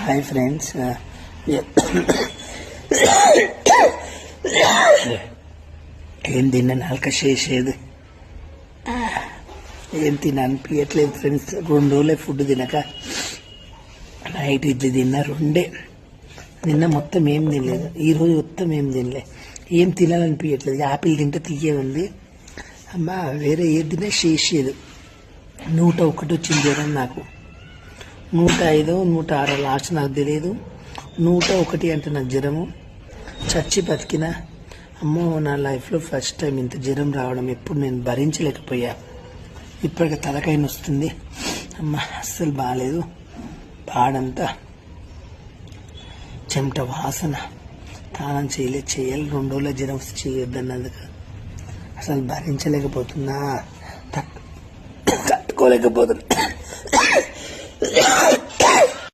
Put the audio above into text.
Hi friends, ఏం తిన్నా నాలుక చేసేది, ఏం అనిపించట్లేదు ఫ్రెండ్స్. 2 రోజులే ఫుడ్ తినక. నైట్ ఇడ్లీ తిన్నా, 2 నిన్న మొత్తం ఏం తినలేదు, ఈరోజు మొత్తం ఏం తినలే. ఏం తినాలనిపించట్లేదు. యాపిల్ తింటే తీయ ఉంది అమ్మా, వేరే ఏది తిన్నా చేసేది. 101 వచ్చింది జ్వరం నాకు. 105, 106 లాస్ట్ నాకు తెలియదు. 101 అంటే నాకు జ్వరము. చచ్చి బతికిన. అమ్మో, నా లైఫ్లో ఫస్ట్ టైం ఇంత జ్వరం రావడం. ఎప్పుడు నేను భరించలేకపోయా. ఇప్పటికి తలకైన వస్తుంది అమ్మ, అస్సలు బాగాలేదు. పాడంతా చెమట వాసన, స్నానం చేయాలి. 2 రోజుల జ్వరం వస్తే చేయొద్దన్నందుకు అసలు భరించలేకపోతున్నా, తట్టుకోలేకపోతున్నా.